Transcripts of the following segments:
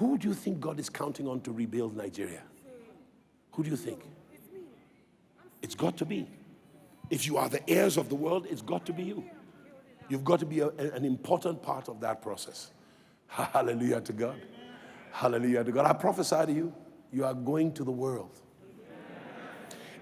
Who do you think God is counting on to rebuild Nigeria? Who do you think? It's got to be. If you are the heirs of the world, it's got to be you. You've got to be an important part of that process. Hallelujah to God. Hallelujah to God. I prophesy to you, you are going to the world.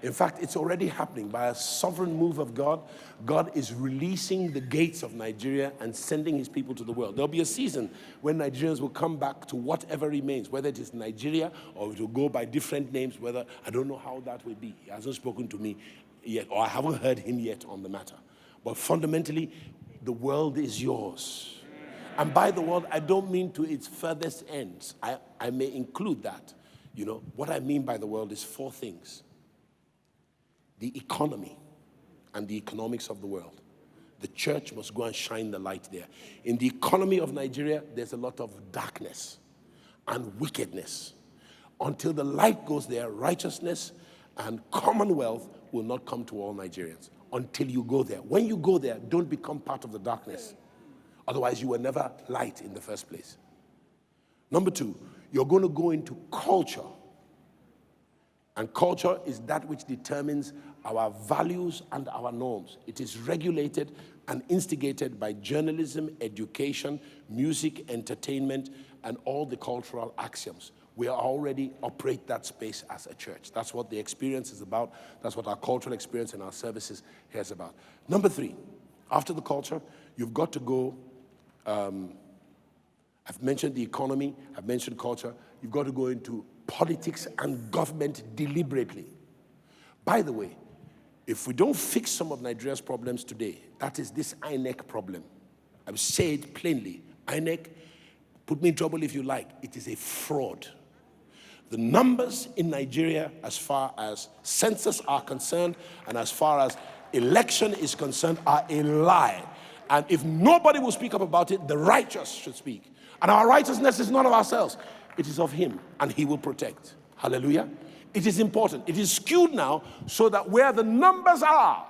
In fact, it's already happening. By a sovereign move of God, God is releasing the gates of Nigeria and sending his people to the world. There'll be a season when Nigerians will come back to whatever remains, whether it is Nigeria or it will go by different names, whether, I don't know how that will be. He hasn't spoken to me yet, or I haven't heard him yet on the matter. But fundamentally, the world is yours. And by the world, I don't mean to its furthest ends. I may include that. You know, what I mean by the world is 4 things. The economy and the economics of the world. The church must go and shine the light there. In the economy of Nigeria, there's a lot of darkness and wickedness. Until the light goes there, righteousness and commonwealth will not come to all Nigerians until you go there. When you go there, don't become part of the darkness. Otherwise, you were never light in the first place. Number 2, you're going to go into culture. And culture is that which determines our values and our norms. It is regulated and instigated by journalism, education, music, entertainment, and all the cultural axioms. We already operate that space as a church. That's what the experience is about. That's what our cultural experience and our services here is about. Number 3, after the culture, you've got to go, I've mentioned the economy, I've mentioned culture, you've got to go into politics and government deliberately. By the way, if we don't fix some of Nigeria's problems today, that is this INEC problem. I will say it plainly. INEC, put me in trouble if you like, it is a fraud. The numbers in Nigeria as far as census are concerned and as far as election is concerned are a lie. And if nobody will speak up about it, the righteous should speak. And our righteousness is not of ourselves. It is of him, and he will protect. Hallelujah. It is important. It is skewed now so that where the numbers are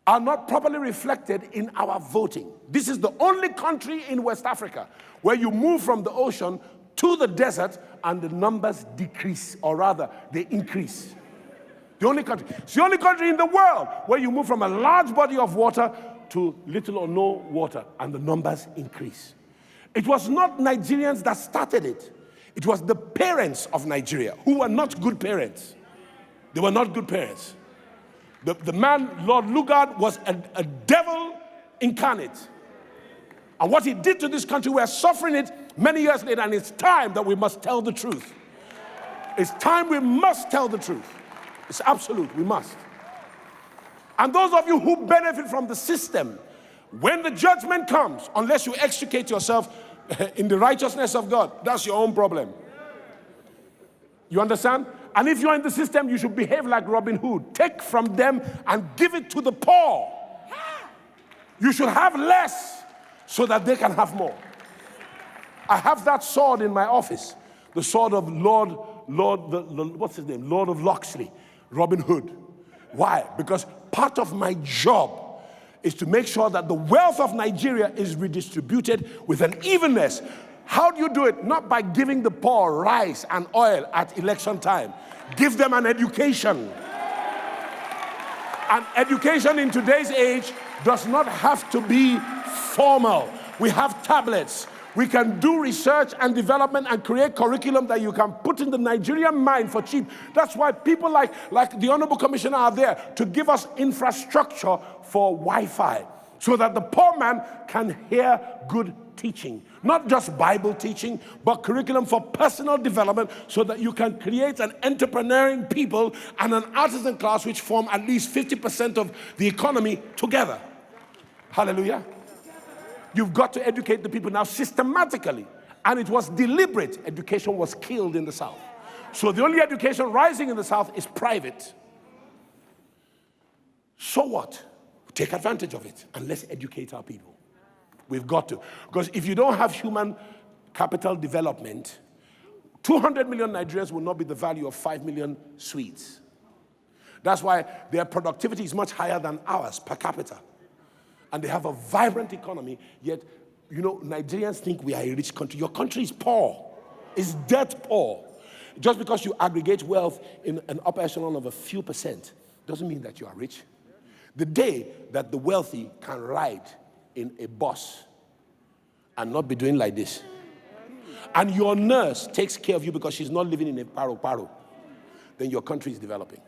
not properly reflected in our voting. This is the only country in West Africa where you move from the ocean to the desert and the numbers decrease, or rather, they increase. The only country. It's the only country in the world where you move from a large body of water to little or no water, and the numbers increase. It was not Nigerians that started it. It was the parents of Nigeria who were not good parents. They were not good parents. The man, Lord Lugard, was a devil incarnate. And what he did to this country, we are suffering it many years later, and it's time that we must tell the truth. It's time we must tell the truth. It's absolute, we must. And those of you who benefit from the system, when the judgment comes, unless you extricate yourself in the righteousness of God, that's your own problem. You understand? And if you're in the system, you should behave like Robin Hood. Take from them and give it to the poor. You should have less so that they can have more. I have that sword in my office, the sword of what's his name? Lord of Loxley, Robin Hood. Why? Because part of my job is to make sure that the wealth of Nigeria is redistributed with an evenness. How do you do it? Not by giving the poor rice and oil at election time. Give them an education. And education in today's age does not have to be formal. We have tablets. We can do research and development and create curriculum that you can put in the Nigerian mind for cheap. That's why people like the Honorable Commissioner are there to give us infrastructure for Wi-Fi so that the poor man can hear good teaching. Not just Bible teaching, but curriculum for personal development so that you can create an entrepreneuring people and an artisan class which form at least 50% of the economy together. Hallelujah. You've got to educate the people now systematically. And it was deliberate. Education was killed in the South. So the only education rising in the South is private. So what? Take advantage of it and let's educate our people. We've got to. Because if you don't have human capital development, 200 million Nigerians will not be the value of 5 million Swedes. That's why their productivity is much higher than ours per capita. And they have a vibrant economy, yet, you know, Nigerians think we are a rich country. Your country is poor. It's dirt poor. Just because you aggregate wealth in an upper echelon of a few percent doesn't mean that you are rich. The day that the wealthy can ride in a bus and not be doing like this, and your nurse takes care of you because she's not living in a paro, then your country is developing.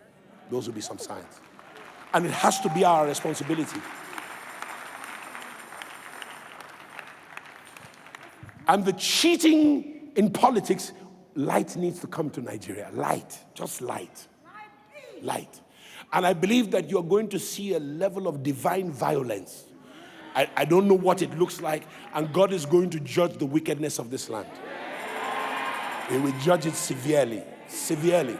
Those will be some signs. And it has to be our responsibility. And the cheating in politics, light needs to come to Nigeria. Light, just light. Light. And I believe that you're going to see a level of divine violence. I don't know what it looks like, and God is going to judge the wickedness of this land. He will judge it severely, severely.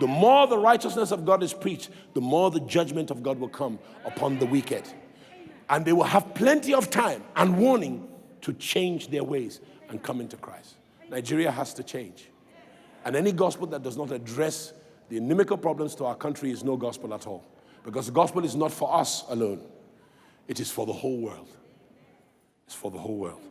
The more the righteousness of God is preached, the more the judgment of God will come upon the wicked. And they will have plenty of time and warning to change their ways and come into Christ. Nigeria has to change. And any gospel that does not address the inimical problems to our country is no gospel at all. Because the gospel is not for us alone. It is for the whole world. It's for the whole world.